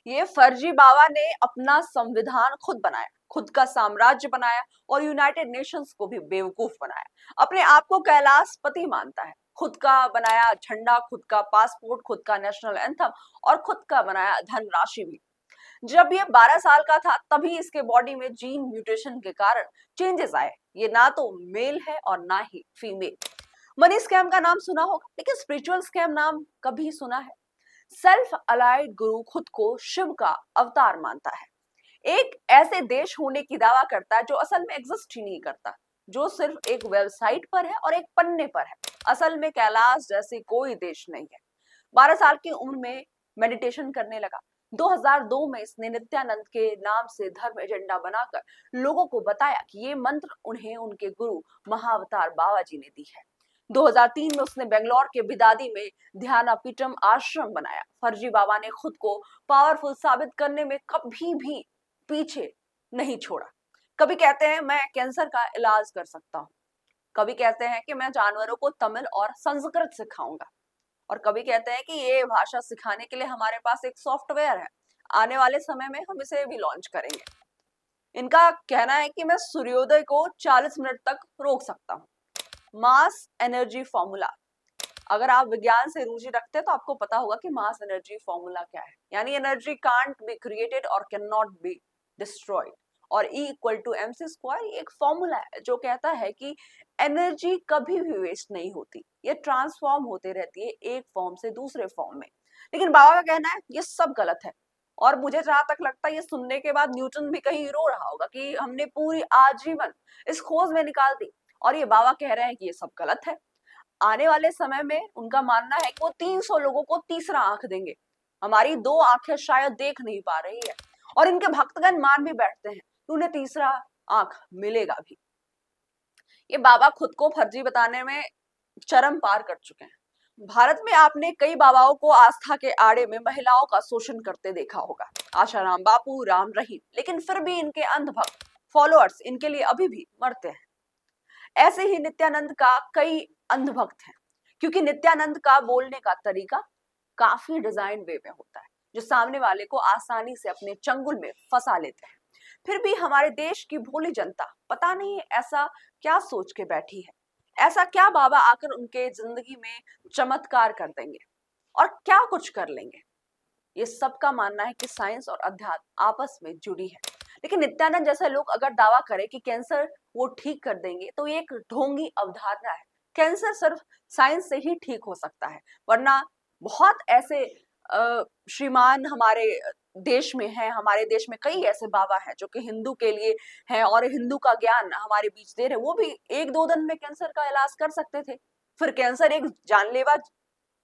ये फर्जी बाबा ने अपना संविधान खुद बनाया, खुद का साम्राज्य बनाया और यूनाइटेड नेशंस को भी बेवकूफ बनाया। अपने आप को कैलाशपति मानता है, खुद का बनाया झंडा, खुद का पासपोर्ट, खुद का नेशनल एंथम और खुद का बनाया धनराशि भी। जब ये 12 साल का था तभी इसके बॉडी में जीन म्यूटेशन के कारण चेंजेस आए। ये ना तो मेल है और ना ही फीमेल। मनी स्कैम का नाम सुना होगा, लेकिन स्पिरिचुअल स्कैम नाम कभी सुना है? सेल्फ अलाइड गुरु खुद को शिव का अवतार मानता है, एक ऐसे देश होने की दावा करता है जो असल में एग्जिस्ट ही नहीं करता, जो सिर्फ एक वेबसाइट पर है और एक पन्ने पर है। असल में कैलाश जैसी कोई देश नहीं है। 12 साल की उम्र में मेडिटेशन करने लगा। 2002 में इसने नित्यानंद के नाम से धर्म एजेंडा बनाकर लोगों को बताया कि ये मंत्र उन्हें उनके गुरु महाअवतार बाबा जी ने दी है। 2003 में उसने बेंगलोर के बिदादी में ध्यानापीठम आश्रम बनाया। फर्जी बाबा ने खुद को पावरफुल साबित करने में कभी भी पीछे नहीं छोड़ा। कभी कहते हैं मैं कैंसर का इलाज कर सकता हूँ, कभी कहते हैं कि मैं जानवरों को तमिल और संस्कृत सिखाऊंगा, और कभी कहते हैं कि ये भाषा सिखाने के लिए हमारे पास एक सॉफ्टवेयर है, आने वाले समय में हम इसे भी लॉन्च करेंगे। इनका कहना है कि मैं सूर्योदय को 40 मिनट तक रोक सकता हूँ। मास एनर्जी फॉर्मूला, अगर आप विज्ञान से रुचि रखते हैं तो आपको पता होगा कि मास एनर्जी फॉर्मूला क्या है। यानी एनर्जी कांट बी क्रिएटेड और कैन नॉट बी डिस्ट्रॉयड, और E equal to MC square एक फॉर्मूला है जो कहता है कि एनर्जी कभी भी वेस्ट नहीं होती, ये ट्रांसफॉर्म होते रहती है एक फॉर्म से दूसरे फॉर्म में। लेकिन बाबा का कहना है ये सब गलत है, और मुझे जहां तक लगता है ये सुनने के बाद न्यूटन भी कहीं रो रहा होगा कि हमने पूरी आजीवन इस खोज में निकाल दी, और ये बाबा कह रहे हैं कि ये सब गलत है। आने वाले समय में उनका मानना है कि वो 300 लोगों को तीसरा आंख देंगे। हमारी 2 आंखें शायद देख नहीं पा रही है, और इनके भक्तगण मान भी बैठते हैं कि उन्हें तीसरा आंख मिलेगा भी। ये बाबा खुद को फर्जी बताने में चरम पार कर चुके हैं। भारत में आपने कई बाबाओं को आस्था के आड़े में महिलाओं का शोषण करते देखा होगा, आशाराम बापू, राम रहीम, लेकिन फिर भी इनके अंधभक्त फॉलोअर्स इनके लिए अभी भी मरते हैं। ऐसे ही नित्यानंद का कई अंधभक्त हैं, क्योंकि नित्यानंद का बोलने का तरीका काफी डिजाइन वे में होता है, जो सामने वाले को आसानी से अपने चंगुल में फंसा लेते हैं। फिर भी हमारे देश की भोली जनता पता नहीं ऐसा क्या सोच के बैठी है, ऐसा क्या बाबा आकर उनके जिंदगी में चमत्कार कर देंगे और क्या कुछ कर लेंगे। ये सबका मानना है कि साइंस और अध्यात्म आपस में जुड़ी है, लेकिन नित्यानंद जैसे लोग अगर दावा करें कि कैंसर वो ठीक कर देंगे तो ये एक ढोंगी अवधारणा है। कैंसर सिर्फ साइंस से ही ठीक हो सकता है, वरना बहुत ऐसे श्रीमान हमारे देश में है। हमारे देश में कई ऐसे बाबा हैं जो कि हिंदू के लिए हैं और हिंदू का ज्ञान हमारे बीच दे रहे, वो भी 1-2 दिन में कैंसर का इलाज कर सकते थे। फिर कैंसर एक जानलेवा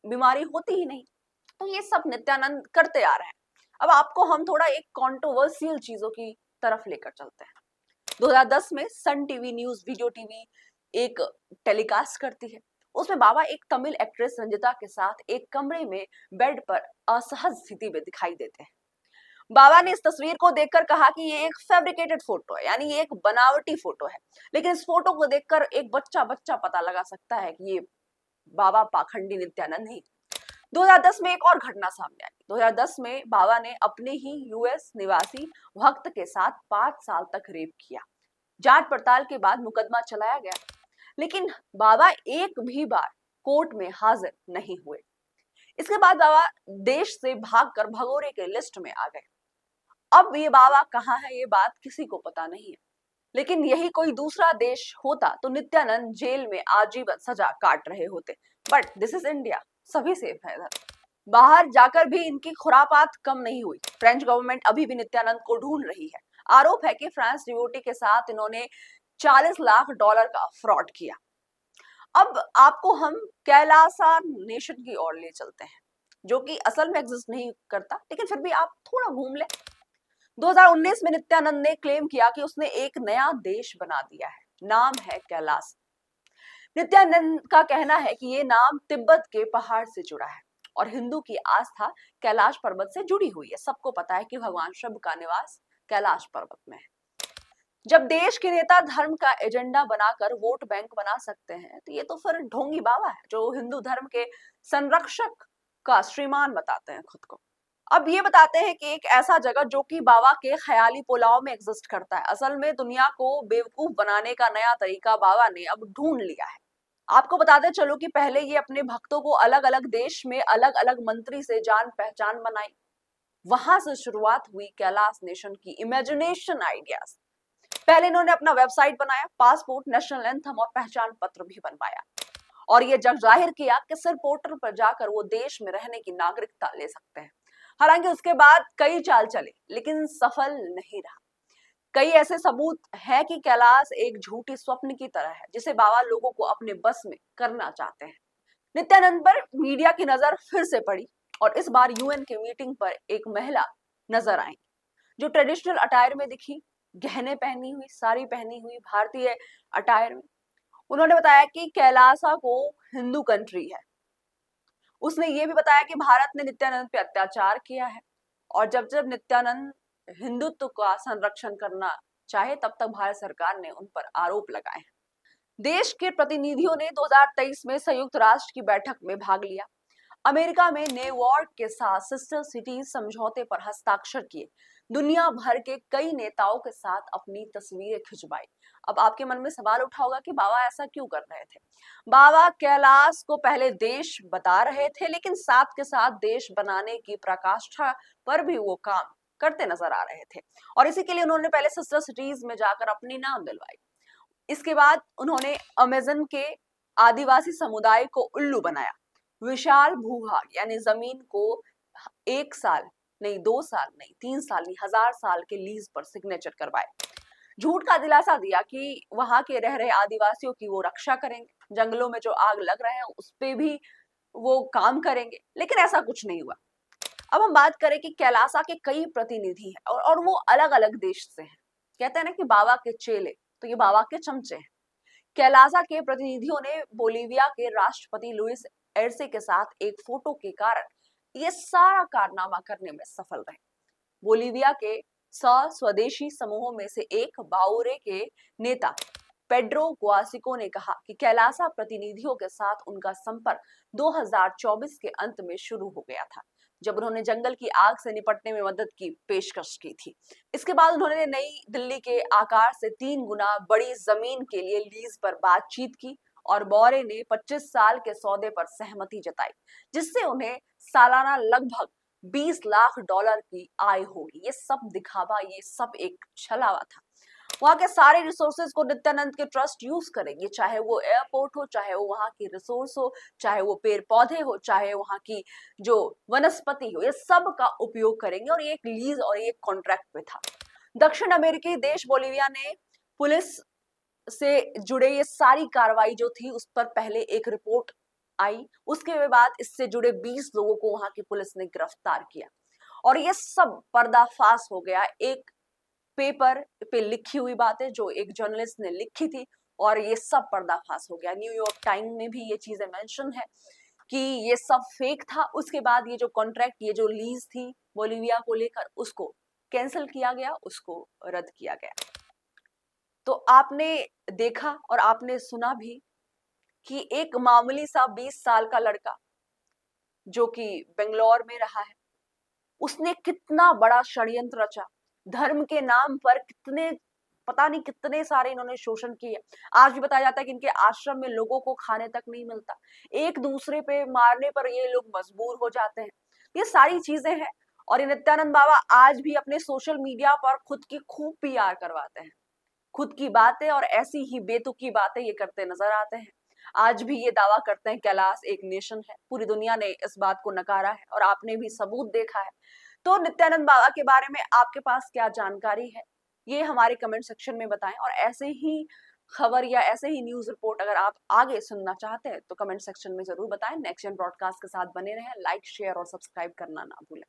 बीमारी होती ही नहीं। तो ये सब नित्यानंद करते आ रहे हैं। अब आपको हम थोड़ा एक कंट्रोवर्शियल चीजों की तरफ लेकर चलते हैं। 2010 में Sun TV news video TV एक टेलीकास्ट करती है। उसमें बाबा एक तमिल एक्ट्रेस रंजिता के साथ एक कमरे में बेड पर असहज स्थिति में दिखाई देते हैं। बाबा ने इस तस्वीर को देखकर कहा कि ये एक फैब्रिकेटेड फोटो है, यानी ये एक बनावटी फोटो है। लेकिन इस फोटो को देखकर एक बच्चा बच्चा पता लगा सकता है कि ये बाबा पाखंडी नित्यानंद नहीं। 2010 में एक और घटना सामने आई। 2010 में बाबा ने अपने ही यूएस निवासी भक्त के साथ 5 साल तक रेप किया। जांच पड़ताल के बाद मुकदमा चलाया गया, लेकिन बाबा एक भी बार कोर्ट में हाजिर नहीं हुए। इसके बाद बाबा देश से भागकर भगोरे के लिस्ट में आ गए। अब ये बाबा कहाँ है ये बात किसी को पता नहीं है, लेकिन यही कोई दूसरा देश होता तो नित्यानंद जेल में आजीवन सजा काट रहे होते। बट दिस इज इंडिया, सभी सेफ है इधर। बाहर जाकर भी इनकी खुरापात कम नहीं हुई। फ्रेंच गवर्नमेंट अभी भी नित्यानंद को ढूंढ रही है। आरोप है कि फ्रांस डिवोटी के साथ इन्होंने 40 लाख डॉलर का फ्रॉड किया। अब आपको हम कैलासा नेशन की ओर ले चलते हैं, जो कि असल में एग्जिस्ट नहीं करता, लेकिन फिर भी आप थोड़ा घूम ले। 2019 में नित्यानंद ने क्लेम किया कि उसने एक नया देश बना दिया है, नाम है कैलाश। नित्यानंद का कहना है कि ये नाम तिब्बत के पहाड़ से जुड़ा है और हिंदू की आस्था कैलाश पर्वत से जुड़ी हुई है। सबको पता है कि भगवान शिव का निवास कैलाश पर्वत में है। जब देश के नेता धर्म का एजेंडा बनाकर वोट बैंक बना सकते हैं तो ये तो फिर ढोंगी बाबा है जो हिंदू धर्म के संरक्षक का श्रीमान बताते हैं खुद को। अब ये बताते हैं कि एक ऐसा जगह जो कि बाबा के ख्याली पुलाव में एग्जिस्ट करता है, असल में दुनिया को बेवकूफ बनाने का नया तरीका बाबा ने अब ढूंढ लिया है। आपको बताते चलो कि पहले ये अपने भक्तों को अलग अलग देश में अलग अलग मंत्री से जान पहचान बनाई। वहां से शुरुआत हुई कैलाश नेशन की इमेजिनेशन आइडियाज। पहले इन्होंने अपना वेबसाइट बनाया, पासपोर्ट, नेशनल एंथम और पहचान पत्र भी बनवाया, और ये जग जाहिर किया कि सिर्फ पोर्टल पर जाकर वो देश में रहने की नागरिकता ले सकते हैं। हालांकि उसके बाद कई चाल चले लेकिन सफल नहीं रहा। कई ऐसे सबूत है कि कैलाश एक झूठी स्वप्न की तरह है जिसे बाबा लोगों को अपने बस में करना चाहते हैं। नित्यानंद पर मीडिया की नजर फिर से पड़ी और इस बार यूएन के मीटिंग पर एक महिला नजर आई जो ट्रेडिशनल अटायर में दिखी, गहने पहनी हुई, साड़ी पहनी हुई, भारतीय अटायर में। उन्होंने बताया कि कैलासा को हिंदू कंट्री है। उसने ये भी बताया कि भारत ने नित्यानंद पे अत्याचार किया है और जब जब नित्यानंद हिंदुत्व का संरक्षण करना चाहे तब तक भारत सरकार ने उन पर आरोप लगाए हैं। देश के प्रतिनिधियों ने 2023 में संयुक्त राष्ट्र की बैठक में भाग लिया। अमेरिका में न्यूयॉर्क के साथ सिस्टर सिटीज समझौते पर हस्ताक्षर किए। दुनिया भर के कई नेताओं के साथ अपनी तस्वीरें खिंचवाई। अब आपके मन में सवाल उठा होगा कि बाबा ऐसा क्यों कर रहे थे। बाबा कैलाश को पहले देश बता रहे थे लेकिन साथ के साथ देश बनाने की प्रकाष्ठा पर भी वो काम करते नजर आ रहे थे, और इसी के लिए उन्होंने पहले सिस्टर सिटीज में जाकर अपनी नाम दिलवाई। इसके बाद उन्होंने अमेजन के आदिवासी समुदाय को उल्लू बनाया। विशाल भूभाग यानी जमीन को 1 साल नहीं, 2 साल नहीं, 3 साल नहीं, 1000 साल के लीज पर सिग्नेचर करवाए। झूठ का दिलासा दिया कि वहां के रह रहे आदिवासियों की वो रक्षा करेंगे, जंगलों में जो आग लग रहे हैं उस पे भी वो काम करेंगे, लेकिन ऐसा कुछ नहीं हुआ। अब हम बात करें कि कैलासा के कई प्रतिनिधि हैं और वो अलग अलग देश से हैं। कहते हैं ना कि बाबा के चेले, तो ये बाबा के चमचे हैं। कैलासा के प्रतिनिधियों ने बोलीविया के राष्ट्रपति लुइस एर्से के साथ एक फोटो के कारण ये सारा कारनामा करने में सफल रहे। बोलीविया के 100 स्वदेशी समूहों में से एक बाउरे के नेता पेड्रो गुआसिको ने कहा कि कैलासा प्रतिनिधियों के साथ उनका संपर्क 2024 के अंत में शुरू हो गया था, जब उन्होंने जंगल की आग से निपटने में मदद की पेशकश की थी। इसके बाद उन्होंने नई दिल्ली के आकार से 3 गुना बड़ी जमीन के लिए लीज पर बातचीत की और बौरे ने 25 साल के सौदे पर सहमति जताई, जिससे उन्हें सालाना लगभग $20 लाख की आय होगी। ये सब दिखावा, ये सब एक छलावा था। वहां के सारे रिसोर्सेज को नित्यानंद के ट्रस्ट यूज करेंगे, चाहे वो एयरपोर्ट हो, चाहे वो वहां की रिसोर्स हो, चाहे वो पेड़ पौधे हो, चाहे वहां की जो वनस्पति हो, ये सब का उपयोग करेंगे, और ये एक लीज और एक कॉन्ट्रैक्ट पे था। दक्षिण अमेरिकी देश बोलीविया ने पुलिस से जुड़े ये सारी कार्रवाई जो थी उस पर पहले एक रिपोर्ट आई, उसके बाद इससे जुड़े 20 लोगों को वहां की पुलिस ने गिरफ्तार किया, और ये सब पर्दाफाश हो गया। एक पेपर पे लिखी हुई बातें जो एक जर्नलिस्ट ने लिखी थी, और ये सब पर्दाफाश हो गया। न्यूयॉर्क टाइम में भी ये चीजें मेंशन है कि ये सब फेक था। उसके बाद ये जो कॉन्ट्रैक्ट, ये जो लीज थी बोलीविया को लेकर, उसको कैंसिल किया गया, उसको रद्द किया गया। तो आपने देखा और आपने सुना भी कि एक मामूली सा 20 साल का लड़का जो कि बेंगलोर में रहा है, उसने कितना बड़ा षड्यंत्र रचा। धर्म के नाम पर कितने, पता नहीं कितने सारे इन्होंने शोषण किए। आज भी बताया जाता है कि इनके आश्रम में लोगों को खाने तक नहीं मिलता, एक दूसरे पे मारने पर ये लोग मजबूर हो जाते हैं। ये सारी चीजें हैं, और ये नित्यानंद बाबा आज भी अपने सोशल मीडिया पर खुद की खूब पीआर करवाते हैं। खुद की बातें और ऐसी ही बेतुकी बातें ये करते नजर आते हैं। आज भी ये दावा करते हैं कैलाश एक नेशन है। पूरी दुनिया ने इस बात को नकारा है और आपने भी सबूत देखा है। तो नित्यानंद बाबा के बारे में आपके पास क्या जानकारी है, ये हमारे कमेंट सेक्शन में बताएं, और ऐसे ही खबर या ऐसे ही न्यूज रिपोर्ट अगर आप आगे सुनना चाहते हैं तो कमेंट सेक्शन में जरूर बताएं। नेक्स्ट जेन ब्रॉडकास्ट के साथ बने रहें। लाइक, शेयर और सब्सक्राइब करना ना भूलें।